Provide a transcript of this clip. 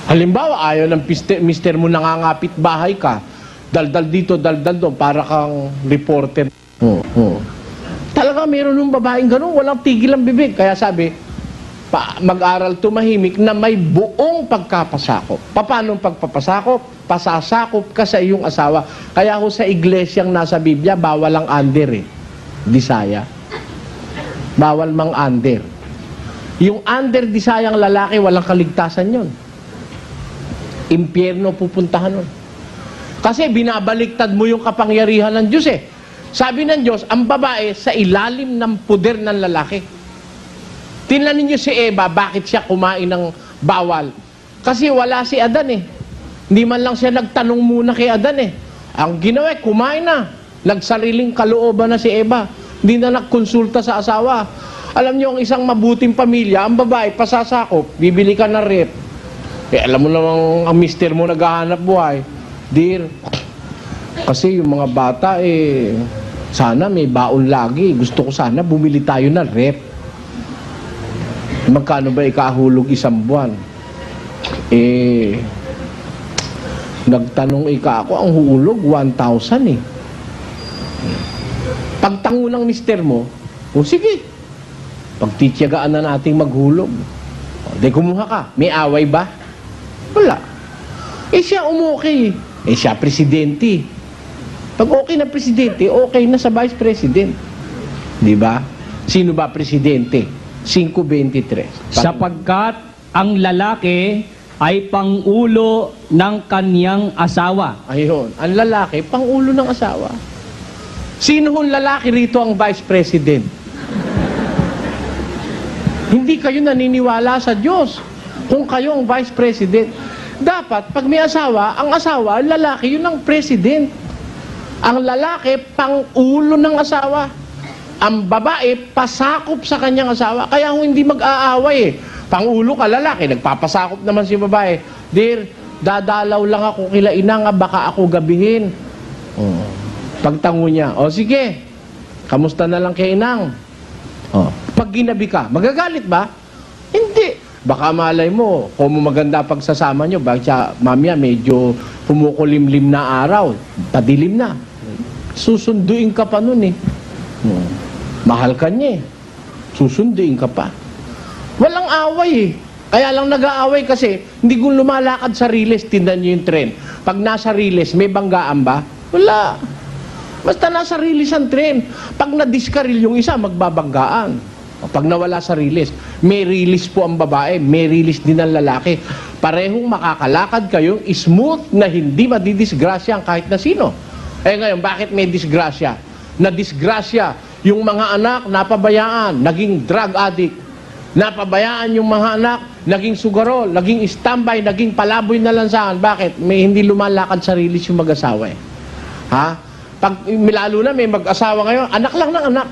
Halimbawa, ayaw ng mister mo nangangapit bahay ka, daldal dito, daldal doon, para kang reporter. Talaga meron ng babaeng ganun, walang tigil ang bibig. Kaya sabi, mag-aral tumahimik na may buong pagkapasakop. Paano pagpapasakop? Pasasakop ka sa iyong asawa. Kaya ho sa iglesyang nasa Biblia, bawal ang under eh. Disaya. Bawal mang under. Yung under disayang lalaki, walang kaligtasan yon. Impyerno pupuntahan nun. Kasi binabaliktad mo yung kapangyarihan ng Diyos eh. Sabi ng Diyos, ang babae sa ilalim ng puder ng lalaki. Tingnan ninyo si Eva, bakit siya kumain ng bawal? Kasi wala si Adan eh. Hindi man lang siya nagtanong muna kay Adan eh. Ang ginawa, kumain na. Nagsariling kalooban na si Eva. Hindi na nagkonsulta sa asawa. Alam niyo, ang isang mabuting pamilya, ang babae, pasasakop, bibili ka ng rep. Eh, alam mo namang ang mister mo naghahanap buhay. Dear, kasi yung mga bata, sana may baon lagi. Gusto ko sana bumili tayo ng rep. Magkano ba ikahulog isang buwan? Nagtanong ako, ang hulog, 1,000 eh. Pagtango ng mister mo, sige, pagtityagaan na nating maghulog. Di kumuha ka, may away ba? Wala. Siya umukay. Siya presidente. Pag okay na presidente, okay na sa vice president. Di ba? Sino ba presidente? 523. Sapagkat ang lalaki ay pangulo ng kaniyang asawa. Ayun. Ang lalaki, pangulo ng asawa. Sino hong lalaki rito ang vice president? Hindi kayo naniniwala sa Diyos. Kung kayo ang vice president, dapat pag may asawa, ang asawa, lalaki, yun ang president. Ang lalaki, pang-ulo ng asawa. Ang babae, pasakop sa kanyang asawa. Kaya hindi mag-aaway eh. Pang-ulo ka, lalaki, nagpapasakop naman si babae. Dear, dadalaw lang ako kila ina nga, baka ako gabihin. Pagtango niya, sige, kamusta na lang kay inang? Pag ginabi ka, magagalit ba? Hindi. Baka malay mo, kung maganda pagsasama nyo, bakit siya, mamaya medyo kumukulimlim na araw, padilim na. Susunduin ka pa nun eh. Mahal ka niya eh. Susunduin ka pa. Walang away eh. Kaya lang nag-aaway kasi, hindi kung lumalakad sa riles, tindan nyo yung tren. Pag nasa riles, may banggaan ba? Wala. Basta nasa riles ang tren. Pag nadiskaril yung isa, magbabanggaan. Pag nawala sa rilis, may rilis po ang babae, may rilis din ang lalaki. Parehong makakalakad kayong smooth na hindi madidisgrasya ang kahit na sino. Ngayon, bakit may disgrasya? Na-disgrasya yung mga anak, napabayaan, naging drug addict. Napabayaan yung mga anak, naging sugarol, naging standby, naging palaboy na lansangan. Bakit? May hindi lumalakad sa rilis yung mag-asawa eh. Ha? Pag lalo na may mag-asawa ngayon, anak lang ng anak.